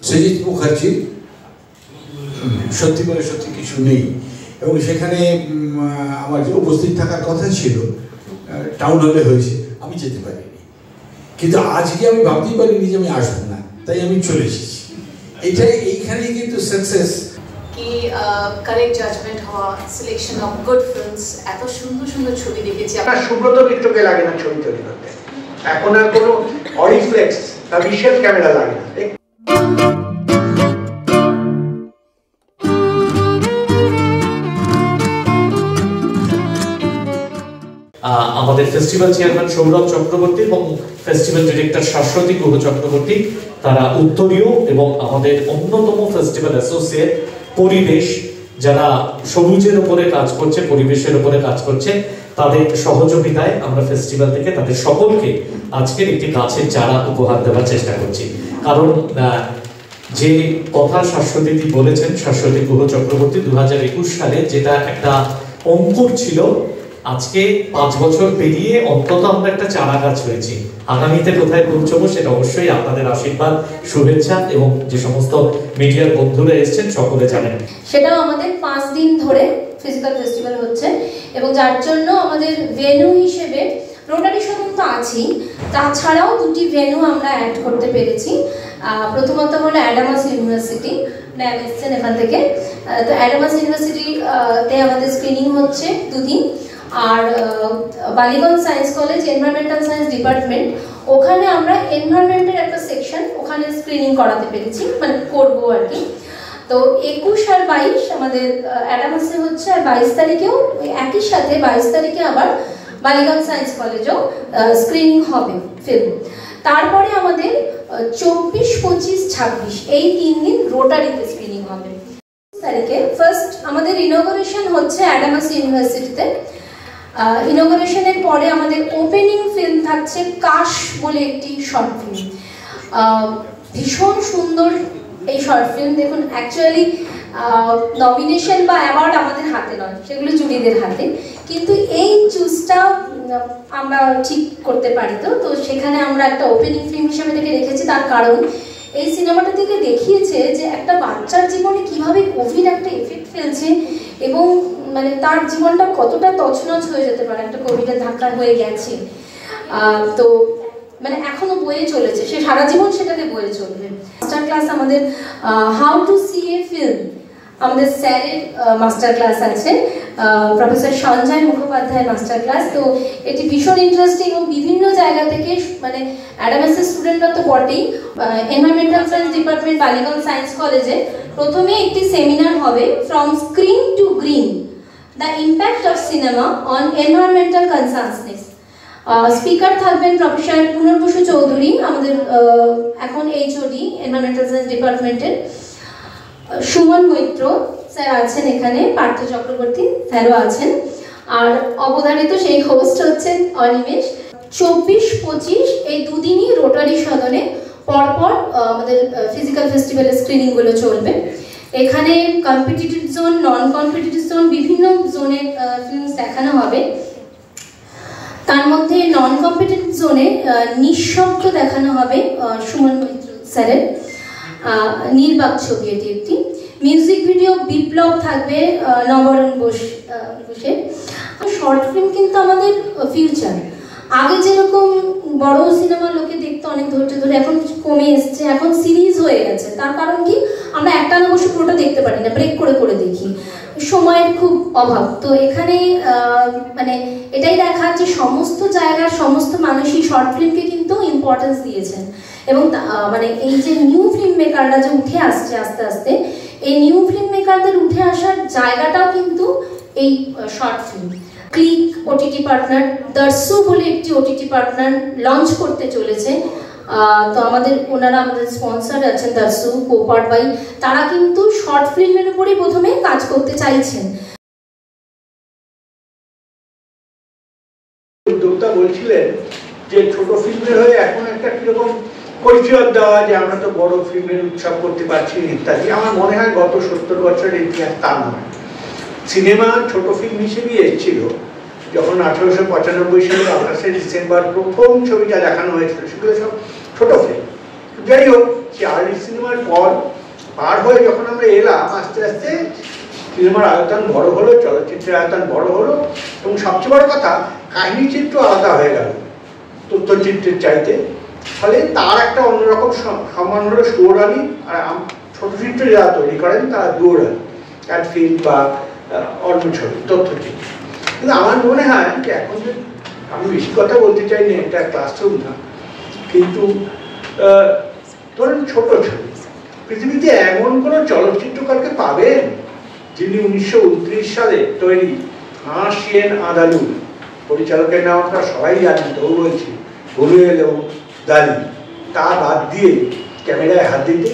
সৃজিত মুখার্জি সত্যি করে সত্যি কিছু নেই, এবং সেখানে আমার যে উপস্থিত থাকার কথা ছিল টাউন হলে হয়েছে, আমি যেতে পারিনি। কিন্তু আজকে আমি ভাবতেই পারিনি যে আমি আসবো না, তাই আমি চলে এসেছি। এইখানেই কিন্তু সাকসেস কি কারেক্ট জাজমেন্ট হওয়া, সিলেকশন অফ গুড ফিল্মস, এত সুন্দর সুন্দর ছবি দেখেছি। আপনার সুব্রত মিত্রকে লাগে না ছবি তৈরি করতে, এখন আর কোনো অরিফ্লেক্স বা ভিশুয়াল ক্যামেরা লাগে না। আমাদের ফেস্টিভ্যাল চেয়ারম্যান সৌরভ চক্রবর্তী এবং ফেস্টিভ্যাল ডিরেক্টর শাশ্বতী গুহ চক্রবর্তী, তারা উত্তরীয় এবং আমাদের অন্যতম ফেস্টিভ্যাল অ্যাসোসিয়েট পরিবেশ, যারা সবুজের উপরে কাজ করছে, পরিবেশের উপরে কাজ করছে, তাদের সহযোগিতায় আমরা ফেস্টিভ্যাল থেকে তাদের সকলকে আজকের একটি গাছের চারা উপহার দেওয়ার চেষ্টা করছি। কারণ যে কথা শাশ্বতী বলেছেন, শাশ্বতী গুহ চক্রবর্তী 2021 সালে যেটা একটা অঙ্কুর ছিল, আজকে 5 বছর পেরিয়ে অন্তত আমরা একটা চারা গাছ হয়েছি। আগামীতে কোথায় পৌঁছবো সেটা অবশ্যই আপনাদের আশীর্বাদ, শুভেচ্ছা এবং যে সমস্ত মিডিয়ার বন্ধুরা এসেছেন সকলে জানেন। সেটাও আমাদের 5 দিন ধরে ফিজিক্যাল ফেস্টিভ্যাল হচ্ছে, এবং যার জন্য আমাদের ভেন্যু হিসেবে রোটারি সদন তো আছেই, তাছাড়াও 2টি ভেন্যু আমরা অ্যাড করতে পেরেছি। প্রথমত হলো অ্যাডামাস ইউনিভার্সিটি, ম্যাম এসছেন এখান থেকে। তো অ্যাডামাস ইউনিভার্সিটিতে আমাদের স্ক্রিনিং হচ্ছে 2 দিন। আর Ballygunge science college environmental science department, ওখানে আমরা এনভায়রনমেন্টের একটা সেকশন ওখানে স্ক্রিনিং করাতে পেরেছি, মানে করবো আর কি। তো 21 আর 22 আমাদের অ্যাডামাসে হচ্ছে, আর 22 তারিখেও একই সাথে 22 তারিখে আবার বালিগঞ্জ সায়েন্স কলেজেও স্ক্রিনিং হবে ফিল্ম। তারপরে আমাদের 24, 25, 26 এই 3 দিন রোটারিতে স্ক্রিনিং হবে। তারিখে ফার্স্ট আমাদের ইনগরেশন হচ্ছে অ্যাডামাস ইউনিভার্সিটিতে। ইনগরেশনের পরে আমাদের ওপেনিং ফিল্ম থাকছে কাশ বলে একটি শর্ট ফিল্ম। ভীষণ সুন্দর এই শর্ট ফিল্ম। দেখুন, অ্যাকচুয়ালি নমিনেশন বা অ্যাওয়ার্ড আমাদের হাতে নয়, সেগুলো জুরিদের হাতে, কিন্তু এই চুজটা আমরা ঠিক করতে পারি। তো সেখানে আমরা একটা ওপেনিং ফিল্ম হিসেবে এটাকে রেখেছি। তার কারণ এই সিনেমাটা থেকে দেখিয়েছে যে একটা বাচ্চার জীবনে কিভাবে কোভিড একটা এফেক্ট ফেলছে, এবং মানে তার জীবনটা কতটা তছনছ হয়ে যেতে পারে একটা কোভিডের ধাক্কা হয়ে গেছে। তো মানে এখনো বয়ে চলেছে, সে সারা জীবন সেটাকে বয়ে চলবে। মাস্টার ক্লাস আমাদের how to see a film, আমাদের স্যারের মাস্টার ক্লাস আছে, প্রফেসর সঞ্জয় মুখোপাধ্যায়ের মাস্টার ক্লাস। তো এটি ভীষণ ইন্টারেস্টিং, এবং বিভিন্ন জায়গা থেকে, মানে অ্যাডামাসের স্টুডেন্টরা তো বটেই, environmental science department Ballygunge science কলেজে প্রথমে একটি সেমিনার হবে, from screen to green, the impact of cinema on environmental consciousness. Speaker থাকবেন প্রফেসর পুনর্বসু চৌধুরী, আমাদের এখন এইচওডি এনভায়রনমেন্টাল সায়েন্স ডিপার্টমেন্টের। সুমন মৈত্র স্যার আছেন এখানে, পার্থ চক্রবর্তী স্যারও আছেন, আর অবধারিত সেই হোস্ট হচ্ছেন অনিমেষ। 24, 25 এই 2 দিনই রোটারি সদনে পরপর আমাদের ফিজিক্যাল ফেস্টিভ্যালের স্ক্রিনিংগুলো চলবে। এখানে কম্পিটিটিভ জোন, নন কম্পিটিটিভ জোন, বিভিন্ন জোনের ফিল্মস দেখানো হবে। তার মধ্যে নন কম্পিটিটিভ জোনে নিঃশব্দ দেখানো হবে সুমন মৈত্র স্যারের নির্বাক ছবি, এটি একটি। মিউজিক ভিডিও বিপ্লব থাকবে নবরণ বসে। শর্ট ফিল্ম কিন্তু আমাদের ফিউচার। আগে যেরকম বড় সিনেমা লোকে দেখতে অনেক ধৈর্য ধরে, এখন কমে এসছে, এখন সিরিজ হয়ে গেছে। তার কারণ কি, আমরা একটানা বসে পুরোটা দেখতে পারি না, ব্রেক করে করে দেখি, সময়ের খুব অভাব। তো এখানে মানে এটাই দেখা যে সমস্ত জায়গার সমস্ত মানুষই শর্ট ফিল্মকে কিন্তু ইম্পর্টেন্স দিয়েছেন, এবং মানে এই যে নিউ ফিল্ম মেকাররা যে উঠে আসছে আস্তে আস্তে, এই নিউ ফিল্ম মেকারদের উঠে আসার জায়গাটাও কিন্তু এই short film. Click OTT partner, দর্শু বলে একটি ওটিটি পার্টনার লঞ্চ করতে চলেছে। তো ওনারা আমাদের স্পন্সর আছেন, দর্শু কোপার্ট বাই, তারা কিন্তু শর্ট ফিল্মের উপরেই প্রথমে কাজ করতে চাইছেন। উদ্যোক্তা বলছিলেন যে ছোট ফিল্মের হয়ে এখন একটা কিরকম পরিচয় দেওয়া, যে আমরা তো বড় ফিল্মের উৎসব করতে পারছি ইত্যাদি। আমার মনে হয় গত 70 বছরের ইতিহাস তা নয়। সিনেমা ছোট ফিল্ম হিসেবেই এসেছিল। যখন 1895 সালে 28শে ডিসেম্বর প্রথম ছবিটা দেখানো হয়েছিল, সেগুলো সব ছোট ফিল্ম। যাই হোক, সে আর্লি সিনেমার পর পার হয়ে যখন আমরা এলাম, আস্তে আস্তে সিনেমার আয়তন বড় হলো, চলচ্চিত্রের আয়তন বড় হলো, এবং সবচেয়ে বড় কথা কাহিনী চিত্র আলাদা হয়ে গেল তথ্যচিত্রের চাইতে। ফলে তার একটা অন্যরকম সম্মান হলো সৌরালী, আর ছোট চিত্র যারা তৈরি করেন তারা দৌড়ালি, অ্যাড ফিল্ম বা অন্য ছবি তথ্যচিত্র। কিন্তু আমার মনে হয় যে এখন যে, আমি বেশি কথা বলতে চাই না, এটা ক্লাসরুম না, কিন্তু ধরুন ছোট ছবি, পৃথিবীতে এমন কোনো চলচ্চিত্রকারকে পাবেন যিনি 1929 সালে তৈরি হাসিয়েন আদালু, পরিচালকের নাম আপনারা সবাই জানেন, তো বলছি বুলুয়েল এবং দালি, তা বাদ দিয়ে ক্যামেরায় হাত দিতে।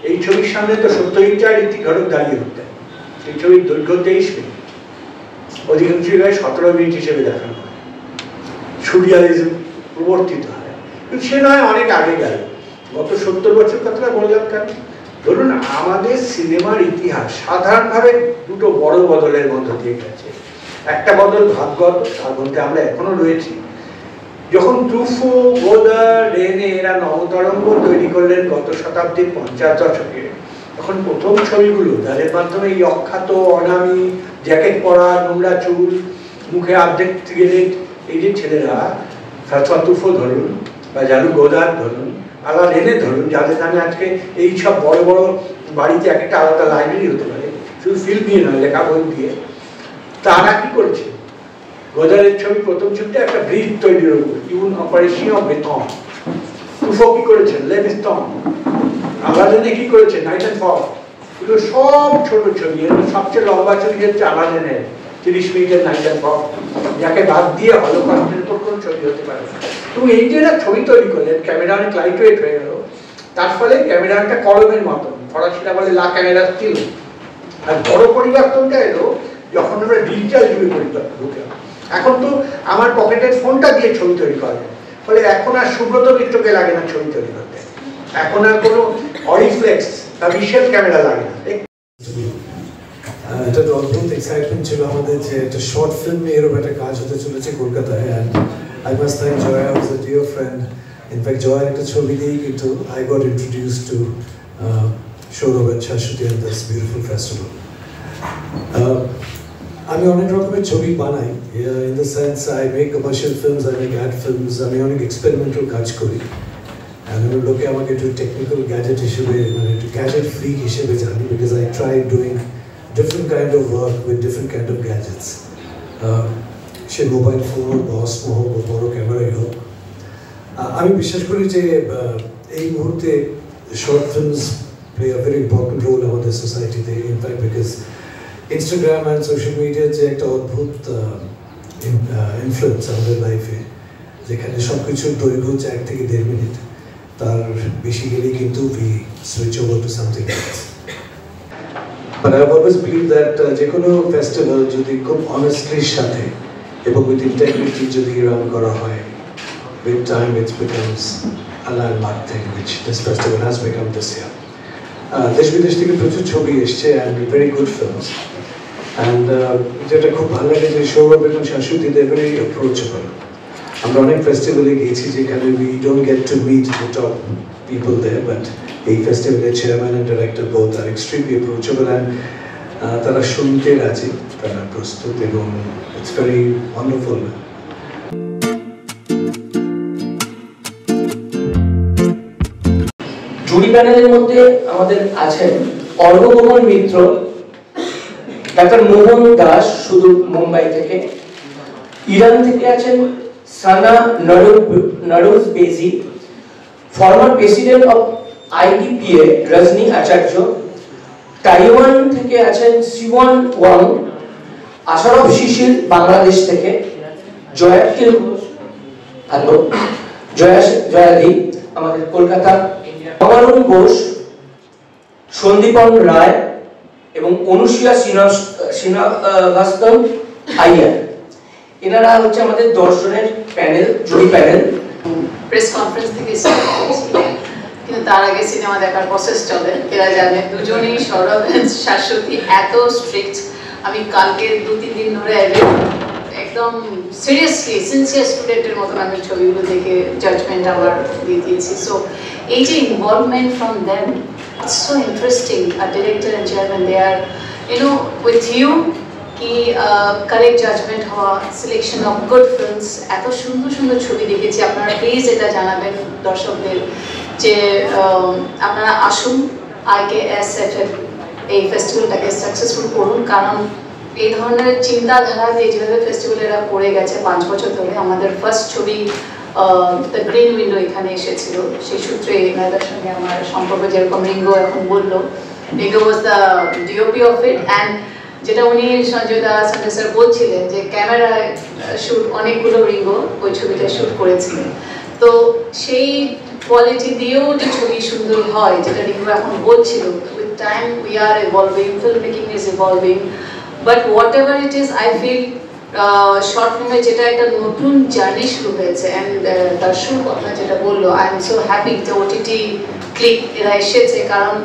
এই ছবির সামনে তো সত্যজিৎ রায়, ঋত্বিক ঘটক দাঁড়িয়ে হতেন। এই ছবির দৈর্ঘ্য 23 মিনিট, অধিকাংশ জায়গায় 17 মিনিট হিসেবে দেখানো হয়, সুরিয়ালিজম প্রবর্তিত হয়। কিন্তু সে নয়, অনেক আগে গেল। গত 70 বছর কথাটা বললাম কেন? ধরুন আমাদের সিনেমার ইতিহাস সাধারণভাবে দুটো বড় বদলের মধ্য দিয়ে গেছে। একটা বদল ভাগ্যগত, তার মধ্যে আমরা এখনো রয়েছি। যখন ট্রুফো, গোদার, রেনে এরা নবতরঙ্গ তৈরি করলেন গত শতাব্দীর 50 দশকে, তখন প্রথম ছবিগুলো যাদের মাধ্যমে এই অখ্যাত, অনামী, জ্যাকেট পরা, নোংরা চুল, মুখে অর্ধেক সিগারেট, এই যে ছেলেরা, ফ্রান্সোয়া ট্রুফো ধরুন বা জালু গোদার ধরুন, আলা রেনে ধরুন, যাদের নামে আজকে এই সব বড় বড় বাড়িতে একটা আলাদা লাইব্রেরি হতে পারে, শুধু ফিল্ম দিয়ে নয়, লেখা বই দিয়ে। তারা কি করেছে? গোদারের ছবি, প্রথম ছবিটা একটা ব্রিজ তৈরির উপর, ইউন অপারেশন অফ বেতন। ট্রুফো কি করেছেন? লেভিস্টন। আলা রেনে কি করেছে? Night and fog. এগুলো সব ছোট ছবি। এর সবচেয়ে লম্বা ছবি হচ্ছে আলা রেনের 30 মিনিটের নাইট অ্যান্ড ফগ, যাকে বাদ দিয়ে হলোকস্টের উপর কোনো ছবি হতে পারে না। এবং এই যে না ছবি তৈরি করলেন, ক্যামেরা অনেক লাইট ওয়েট হয়ে গেল, তার ফলে ক্যামেরা একটা কলমের মতন, ফরাসিরা বলে লা ক্যামেরা স্টিল। আর বড় পরিবর্তনটা এলো যখন আমরা ডিজিটাল যুগে পরিবর্তন ঢুকলাম। এখন তো আমার পকেটের ফোনটা দিয়ে ছবি তৈরি করা যায়, ফলে এখন আর সুব্রত মিত্রকে লাগে না ছবি তৈরি করতে, এখন আর কোনো অরিফ্লেক্স বা ভিশুয়াল ক্যামেরা লাগে না। এটা তো অদ্ভুত এক্সাইটমেন্ট ছিল আমাদের যে একটা শর্ট ফিল্ম এরকম একটা কাজ হতে চলেছে কলকাতায়। And I must thank Jaya, was a dear friend. In fact জয়ার একটা ছবি দিয়েই কিন্তু I got introduce to Sourav and Shashwati and this beautiful festival. আমি অনেক রকমের ছবি বানাই, in the sense I make commercial films, I make ad films, আমি অনেক এক্সপেরিমেন্টাল কাজ করি। লোকে আমাকে একটু টেকনিক্যাল গ্যাজেট হিসেবে, মানে একটু গ্যাজেট ফ্রি হিসেবে জানি, because I try doing different kind of work with different kind of gadgets. Say mobile phone বা অসমো হোক বা বড় ক্যামেরাই হোক। আমি বিশ্বাস করি যে এই মুহূর্তে short films play a very important role আমাদের সোসাইটিতে। In fact because Instagram and social মিডিয়ার যে একটা অদ্ভুত ইনফ্লুয়েন্স আমাদের লাইফে, যেখানে সব কিছুর দৈর্ঘ্য হচ্ছে 1 থেকে 1.5 মিনিট, তার বেশি গেলেই কিন্তু we switch over to something else. But I've always believed that যে কোনো ফেস্টিভ্যাল যদি খুব অনেস্টলির সাথে এবং উইথ ইন্টেগ্রিটি যদি রান করা হয়, with time it becomes a landmark thing, which this festival has become this year. দেশ বিদেশ থেকে প্রচুর ছবি এসছে and very good films. And যেটা খুব ভালো লাগে যে সৌরভ এবং শাশ্বতী, they're very approachable. আমরা অনেক ফেস্টিভ্যালে গেছি যেখানে we don't get to meet the top people there, but এই ফেস্টিভ্যালের chairman and director both are extremely approachable and তারা শুনতে রাজি, তারা প্রস্তুত, এবং it's very wonderful. জুরি প্যানেলের মধ্যে আমাদের আছেন অর্ঘ্যকমল মিত্র, ডাক্তার মোহন দাস সুদূর মুম্বাই থেকে, ইরান থেকে আছেন সানা নরুজ বেজি, former president of IDPA Rajani Acharya, Taiwan থেকে আছেন সিওয়ান ওয়াং, আশারফ শিশির বাংলাদেশ থেকে, জয়াদি আমাদের কলকাতা, অমরণ ঘোষ, সন্দীপন রায় এবং অনুসুয়া শ্রীনিবাসন আইয়ার। এনারা হচ্ছে আমাদের দর্শনের প্যানেল, জুরি প্যানেল। প্রেস কনফারেন্স থেকে স্টার্ট করেছি, কিন্তু তার আগে সিনেমা দেখার প্রসেস চলে। এরা জানে দুজনেই, সৌরভ শাশ্বতী এত স্ট্রিক্ট। আমি কালকে 2-3 দিন ধরে একদম একদম সিরিয়াসলি সিনসিয়ার স্টুডেন্টের মতন আমি ছবিগুলো দেখে জাজমেন্ট আমার দিয়ে দিয়েছি। সো এই যে involvement from them, it's so interesting. আর director and chairman they are with you কি কারেক্ট জাজমেন্ট হওয়া, সিলেকশন অফ গুড ফিল্মস, এত সুন্দর সুন্দর ছবি দেখেছি। আপনারা প্লিজ এটা জানাবেন দর্শকদের যে আপনারা আসুন IKSF এই ফেস্টিভ্যালটাকে সাকসেসফুল করুন, কারণ এই ধরনের চিন্তাধারাতে যেভাবে ফেস্টিভ্যাল এরা করে গেছে 5 বছর ধরে। আমাদের ফার্স্ট ছবি দ্য গ্রিন উইন্ডো এখানে এসেছিল, সেই সূত্রে এনাদের সঙ্গে আমার সম্পর্ক, যেরকম রিঙ্গো এখন বললো, Ringo was the DOP of it. And যেটা উনি সঞ্জয় স্যার বলছিলেন যে ক্যামেরায় শ্যুট অনেকগুলো রিঙ্গো ওই ছবিটা শ্যুট করেছিলেন। তো সেই কোয়ালিটি দিয়েও যে ছবি সুন্দর হয়, যেটা রিঙ্গো এখন বলছিল, with time we are evolving, film making is evolving, but whatever it is I feel short ফিল্মে যেটা একটা নতুন জার্নি শুরু হয়েছে। অ্যান্ড দর্শক আপনার যেটা বললো, আই এম সো হ্যাপি যে OTT ক্লিক এরা এসেছে, কারণ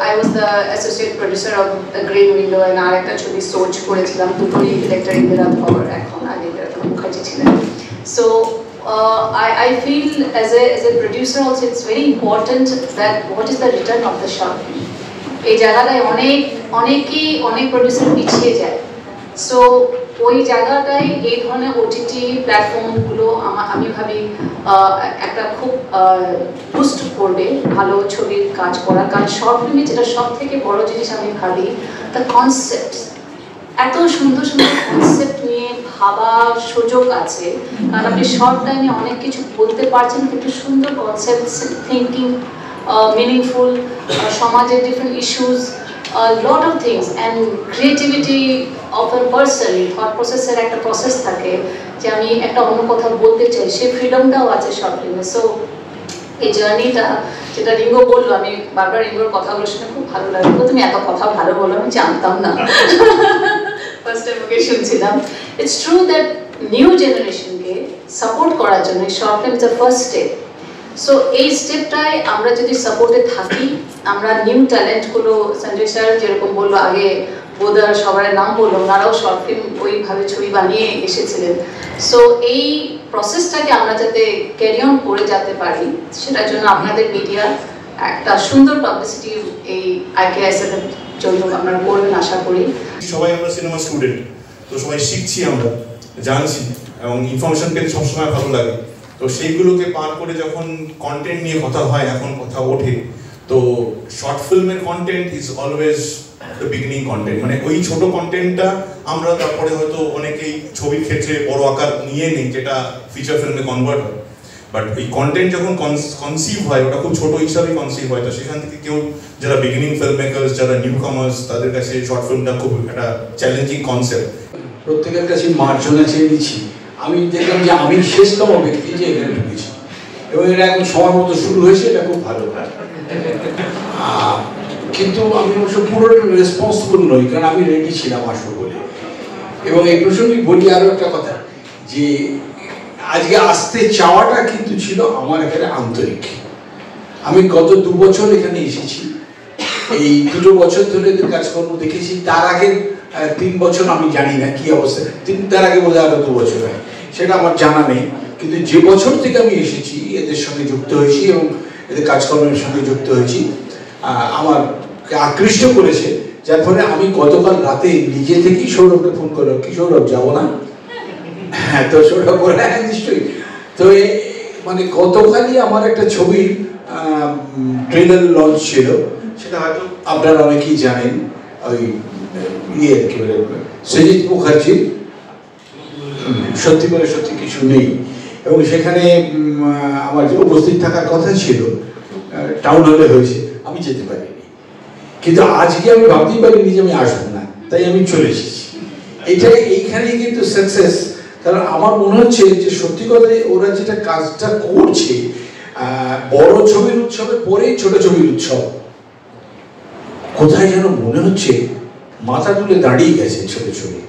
I was the associate producer of The Green Window and আর একটা ছবি সোচ করেছিলাম, দুটোই ডিরেক্টর ইন্দিরা ধর, এখন আগে মুখার্জি ছিলেন। So I feel as a producer also it's very important that what is the return of the short film. এই জায়গাটায় অনেক প্রডিউসার পিছিয়ে যায়। সো ওই জায়গাটায় এই ধরনের OTT প্ল্যাটফর্মগুলো আমি ভাবি একটা খুব বুস্ট করবে ভালো ছবির কাজ করার। কারণ শর্ট ফিল্মে যেটা সব থেকে বড় জিনিস আমি ভাবি, দ্য কনসেপ্ট, এত সুন্দর সুন্দর কনসেপ্ট নিয়ে ভাবার সুযোগ আছে। কারণ আপনি শর্ট টাইমে অনেক কিছু বলতে পারছেন, কিন্তু সুন্দর কনসেপ্ট, থিঙ্কিং, মিনিংফুল, সমাজের different issues, lot of things, and creativity of a person, thought process এর একটা প্রসেস থাকে যে আমি একটা অন্য কথা বলতে চাই, সেই ফ্রিডমটাও আছে শর্ট ফিল্মে। সো এই জার্নিটা যেটা রিঙ্গো বললো, আমি বারবার রিঙ্গোর কথাগুলো শুনে খুব ভালো লাগলো। তুমি এত কথা ভালো বলো, আমি জানতাম না, ফার্স্ট টাইম ওকে শুনছিলাম। ইটস ট্রু দ্যাট নিউ জেনারেশনকে সাপোর্ট করার জন্য short film is the first step. So এই স্টেপটায় আমরা যদি সাপোর্টে থাকি, আমরা নিউ ট্যালেন্টগুলো, সঞ্জয় স্যার যেরকম বললো আগে, বোদার সবার নাম বললো, ওনারাও শর্ট ফিল্ম ওইভাবে ছবি বানিয়ে এসেছিলেন। সো এই প্রসেসটাকে আমরা যাতে ক্যারি অন করে যেতে পারি, সেটার জন্য আপনাদের মিডিয়া একটা সুন্দর পাবলিসিটি এই IKSF এর জন্য আপনারা করবেন আশা করি। সবাই আমরা সিনেমা স্টুডেন্ট, তো সবাই শিখছি, আমরা জানছি, এবং ইনফরমেশন পেতে সবসময় ভালো লাগে। তো সেইগুলোকে পার করে যখন কন্টেন্ট নিয়ে কথা হয়, এখন কথা ওঠে, তো শর্ট ফিল্মের content is always the beginning content. মানে ওই ছোট কন্টেন্টটা আমরা তারপরে হয়তো অনেকেই ছবির ক্ষেত্রে বড় আকার নিয়ে নিই, যেটা ফিচার ফিল্মে কনভার্ট হয়। বাট এই কন্টেন্ট যখন কনসিভ হয়, ওটা খুব ছোট হিসাবেই কনসিভ হয়। তো সেখান থেকে কেউ যারা বিগিনিং ফিল্ম মেকার্স, যারা নিউ কামার্স, তাদের কাছে শর্ট ফিল্মটা খুব একটা চ্যালেঞ্জিং কনসেপ্ট। প্রত্যেকের কাছে মার্জনা চেয়ে নিচ্ছি। আমি দেখলাম যে আমি শেষতম ব্যক্তি যে এখানে ঢুকেছি, এবং এটা এখন সময় মতো শুরু হয়েছে, এটা খুব ভালো। কিন্তু আমি অবশ্য পুরোটা রেসপন্সিবল নই, কারণ আমি রেডি ছিলাম আসবো বলে। এবং এই প্রসঙ্গে বলি আরও একটা কথা, যে আজকে আসতে চাওয়াটা কিন্তু ছিল আমার এখানে আন্তরিক। আমি গত 2 বছর এখানে এসেছি, এই 2 বছর ধরে কাজকর্ম দেখেছি। তার আগে 3 বছর আমি জানি না কি অবস্থা, তার আগে বোধহয় আরো 2 বছর হয়, সেটা আমার জানা নেই। কিন্তু যে বছর থেকে আমি এসেছি, এদের সঙ্গে যুক্ত হয়েছি এবং এদের কাজকর্মের সঙ্গে যুক্ত হয়েছি, আমারকে আকৃষ্ট করেছে। যার ফলে আমি গতকাল রাতে নিজে থেকেই সৌরভকে ফোন করলাম, কি সৌরভ যাবো না? হ্যাঁ, তো সৌরভ বলে হ্যাঁ নিশ্চয়ই। তো মানে গতকালই আমার একটা ছবির ট্রেলার লঞ্চ ছিল, সেটা হয়তো আপনারা অনেকেই জানেন, ওই কি বলে সজিত মুখার্জির সত্যি করে সত্যি কিছু নেই, এবং সেখানে আমার যে উপস্থিত থাকার কথা ছিল টাউন হলে হয়েছে, আমি যেতে পারিনি। কিন্তু আজকে আমি ভাবতেই পারিনি যে আমি আসবো না, তাই আমি চলে এসেছি। এইখানেই কিন্তু সাকসেস। কারণ আমার মনে হচ্ছে যে সত্যি কথাই ওরা যেটা কাজটা করছে, বড় ছবির উৎসবের পরেই ছোট ছবির উৎসব, কোথায় যেন মনে হচ্ছে মাথা তুলে দাঁড়িয়ে গেছে ছোট ছবি।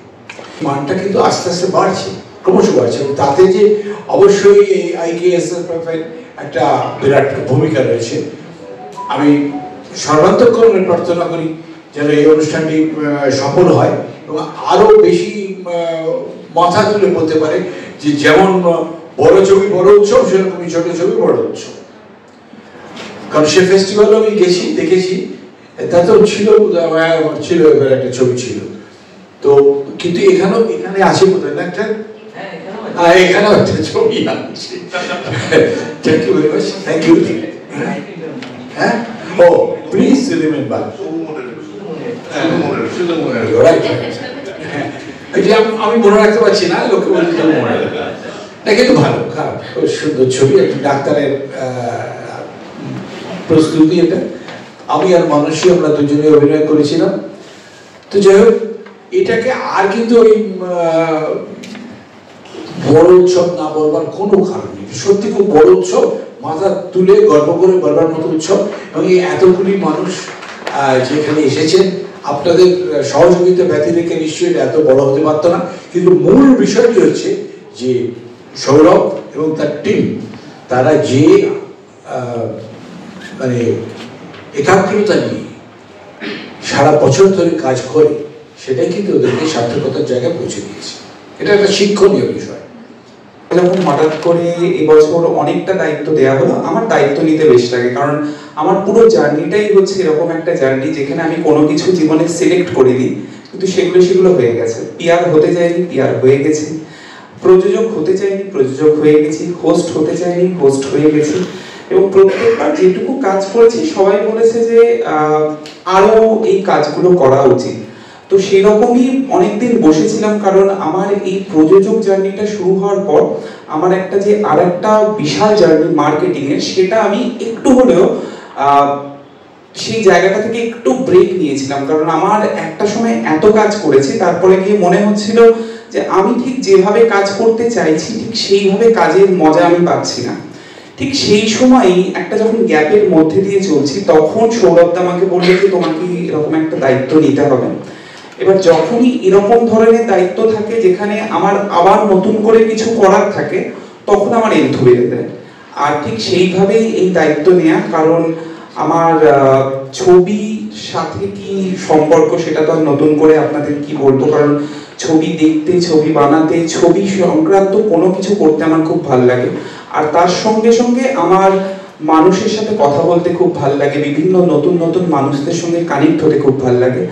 মানটা কিন্তু আস্তে আস্তে বাড়ছে, ক্রমশ বাড়ছে, এবং তাতে যে অবশ্যই এই IKSF একটা বিরাট ভূমিকা রয়েছে। আমি সর্বান্তকরণে প্রার্থনা করি যেন এই অনুষ্ঠানটি সফল হয় এবং আরও বেশি মাথা তুলে বলতে পারে যে যেমন বড় ছবি বড় উৎসব, সেরকমই ছোট ছবি বড় উৎসব। কারণ সে ফেস্টিভ্যালও আমি গেছি, দেখেছি, তাতেও ছিল ছিল এবার একটা ছবি ছিল। তো কিন্তু এখানে আছে বোধহয় না একটা, এখানেও একটা ছবি আছে। Thank you very much, thank you. হ্যাঁ, ও প্লিজ রিমেম্বার, আমি মনে রাখতে পারছি না, লোকে বলতে মনে রাখবে না, কিন্তু ভালো, খারাপ, সুন্দর ছবি, একটা ডাক্তারের প্রস্তুতি। এটা আমি আর মানুষই আমরা দুজনে অভিনয় করেছিলাম। তো যাই হোক, এটাকে আর কিন্তু ওই বড় উৎসব না বলবার কোনো কারণ নেই, সত্যি খুব বড় উৎসব, মাথা তুলে গর্ব করে বলবার মতো উৎসব। এবং এই এতগুলি মানুষ যেখানে এসেছেন, আপনাদের সহযোগিতা ব্যতি রেখে নিশ্চয়ই এত বড় হতে পারতো না। কিন্তু মূল বিষয়টি হচ্ছে যে সৌরভ এবং তার টিম, তারা যে মানে একাগ্রতা নিয়ে সারা বছর ধরে কাজ করে, সেটাই কিন্তু ওদেরকে সার্থকতার জায়গায় পৌঁছে দিয়েছে। এটা একটা শিক্ষণীয় বিষয়। যখন হঠাৎ করে এবছর অনেকটা দায়িত্ব দেওয়া হলো, আমার দায়িত্ব নিতে বেশ লাগে, কারণ আমার পুরো জার্নিটাই হচ্ছে এরকম একটা জার্নি যেখানে আমি কোনো কিছু জীবনে সিলেক্ট করিনি, কিন্তু সেগুলো হয়ে গেছে। পিআর হতে চাইনি, পিআর হয়ে গেছি। প্রযোজক হতে চাইনি, প্রযোজক হয়ে গেছি। হোস্ট হতে চাইনি, হোস্ট হয়ে গেছি। এবং প্রত্যেকবার যেটুকু কাজ করেছি সবাই বলেছে যে আরো এই কাজগুলো করা উচিত। তো সেরকমই অনেকদিন বসেছিলাম, কারণ আমার এই প্রযোজক জার্নিটা শুরু হওয়ার পর আমার একটা যে আর একটা বিশাল জার্নি মার্কেটিং এর, সেটা আমি একটু হলেও সেই জায়গাটা থেকে একটু ব্রেক নিয়েছিলাম। কারণ আমার একটা সময় এত কাজ করেছি, তারপরে গিয়ে মনে হচ্ছিল যে আমি ঠিক যেভাবে কাজ করতে চাইছি ঠিক সেইভাবে কাজের মজা আমি পাচ্ছি না। ঠিক সেই সময়ই একটা যখন গ্যাপের মধ্যে দিয়ে চলছি, তখন সৌরভদা আমাকে বললো যে তোমাকে এরকম একটা দায়িত্ব নিতে হবে। এবার যখনই এরকম ধরনের দায়িত্ব থাকে যেখানে আমার আবার নতুন করে কিছু করার থাকে, তখন আমার এন্থ বেড়ে দেয়। আর ঠিক সেইভাবেই এই দায়িত্ব নেওয়া, কারণ আমার ছবির সাথে কি সম্পর্ক সেটা তো আর নতুন করে আপনাদের কি বলবো, কারণ ছবি দেখতে, ছবি বানাতে, ছবি সংক্রান্ত কোনো কিছু করতে আমার খুব ভালো লাগে। আর তার সঙ্গে সঙ্গে আমার মানুষের সাথে কথা বলতে খুব ভালো লাগে, বিভিন্ন নতুন নতুন মানুষদের সঙ্গে কানেক্ট হতে খুব ভালো লাগে।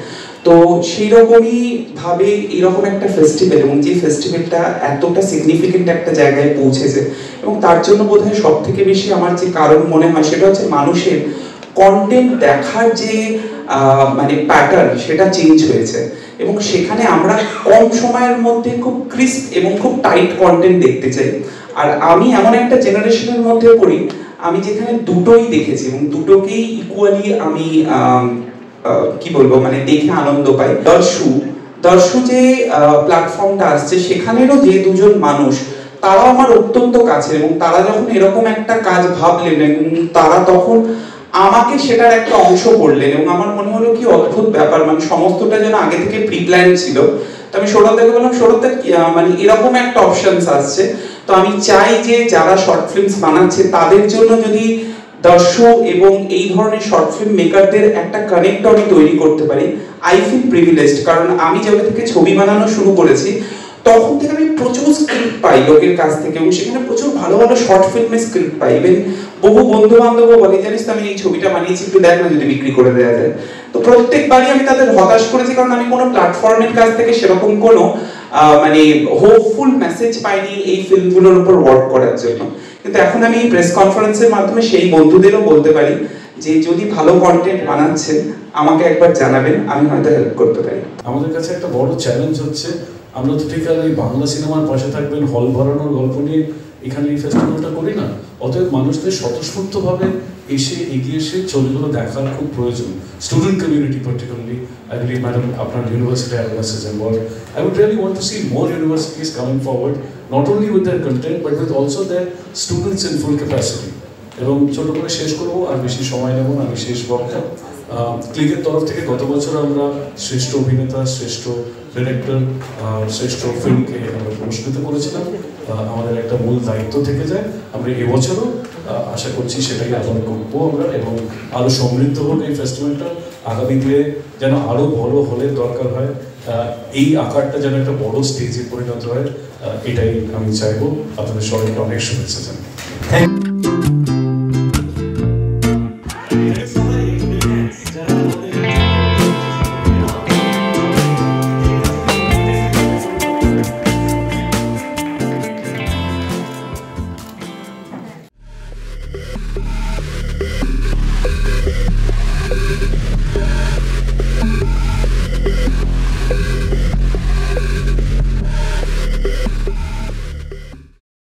তো সেই রকমই ভাবে এরকম একটা ফেস্টিভ্যাল, এবং যে ফেস্টিভ্যালটা এতটা সিগনিফিকেন্ট একটা জায়গায় পৌঁছেছে, এবং তার জন্য বোধহয় সব থেকে বেশি আমার যে কারণ মনে হয় সেটা হচ্ছে মানুষের কন্টেন্ট দেখার যে মানে প্যাটার্ন, সেটা চেঞ্জ হয়েছে। এবং সেখানে আমরা কম সময়ের মধ্যে খুব ক্রিস্প এবং খুব টাইট কন্টেন্ট দেখতে চাই। আর আমি এমন একটা জেনারেশনের মধ্যে পড়ি, আমি যেখানে দুটোই দেখেছি এবং দুটোকেই ইকুয়ালি আমি কি বলবো মানে দেখে আনন্দ পাই। দর্শু যে প্ল্যাটফর্মটা আসছে, সেখানেরও যে দুজন মানুষ, তারা আমার অত্যন্ত কাছের, এবং তারা যখন এরকম একটা কাজ ভাবলেন এবং তারা তখন আমাকে সেটার একটা অংশ করলেন, এবং আমার মনে হলো কি অদ্ভুত ব্যাপার, মানে সমস্তটা যেন আগে থেকে প্রি প্ল্যান ছিল। তো আমি সৌরভদাকে বললাম, সৌরভদা মানে এরকম একটা অপশনস আসছে, তো আমি চাই যে যারা শর্ট ফিল্মস বানাচ্ছে তাদের জন্য যদি দর্শক এবং এই ধরনের শর্ট ফিল্ম মেকারদের একটা কানেক্ট আমি তৈরি করতে পারি, আই ফিল প্রিভিলেজড। কারণ আমি যখন থেকে ছবি বানানো শুরু করেছি, তখন থেকে আমি প্রচুর স্ক্রিপ্ট পাই লোকের কাছ থেকে, এবং সেখানে প্রচুর ভালো ভালো শর্ট ফিল্মের স্ক্রিপ্ট পাই। ইভেন বহু বন্ধু বান্ধবও বলে, জানিস তো আমি এই ছবিটা বানিয়েছি, একটু দেখ না যদি বিক্রি করে দেওয়া যায়। তো প্রত্যেকবারই আমি তাদের হতাশ করেছি, কারণ আমি কোনো প্ল্যাটফর্মের কাছ থেকে সেরকম কোনো মানে হোপফুল মেসেজ পাইনি এই ফিল্মগুলোর উপর ওয়ার্ক করার জন্য। কিন্তু এখন আমি এই প্রেস কনফারেন্সের মাধ্যমে সেই বন্ধুদেরও বলতে পারি যে যদি ভালো কন্টেন্ট বানাচ্ছেন আমাকে একবার জানাবেন, আমি হয়তো হেল্প করতে পারি। আমাদের কাছে একটা বড় চ্যালেঞ্জ হচ্ছে, আমরা তো ঠিক আর এই বাংলা সিনেমার পাশে থাকবেন হল ভরানোর গল্প নিয়ে এখানে এই ফেস্টিভ্যালটা করি না। অতএব মানুষদের স্বতঃস্ফূর্তভাবে এসে এগিয়ে এসে ছবিগুলো দেখার খুব প্রয়োজন। Student community particularly, I believe madam আপনার university awareness is involved. I would really want to see more universities coming forward, not only with their content but with also their students in full capacity. এবং ছোট করে শেষ করবো, আর বেশি সময় নেব না, আমি শেষ বক্তা। ক্লিকের তরফ থেকে গত বছর আমরা শ্রেষ্ঠ অভিনেতা, শ্রেষ্ঠ ডিরেক্টর, শ্রেষ্ঠ ফিল্মকে আমরা পুরস্কৃত করেছিলাম। আমাদের একটা মূল দায়িত্ব থেকে যায়, আমরা এবছরও আশা করছি সেটাই আবার করবো আমরা, এবং আরও সমৃদ্ধ হোক এই ফেস্টিভ্যালটা। আগামী দিনে যেন আরও বড় হলের দরকার হয়, এই আকারটা যেন একটা বড় স্টেজে পরিণত হয়, এটাই আমি চাইবো। আপনাদের সবাইকে অনেক শুভেচ্ছা জানাই।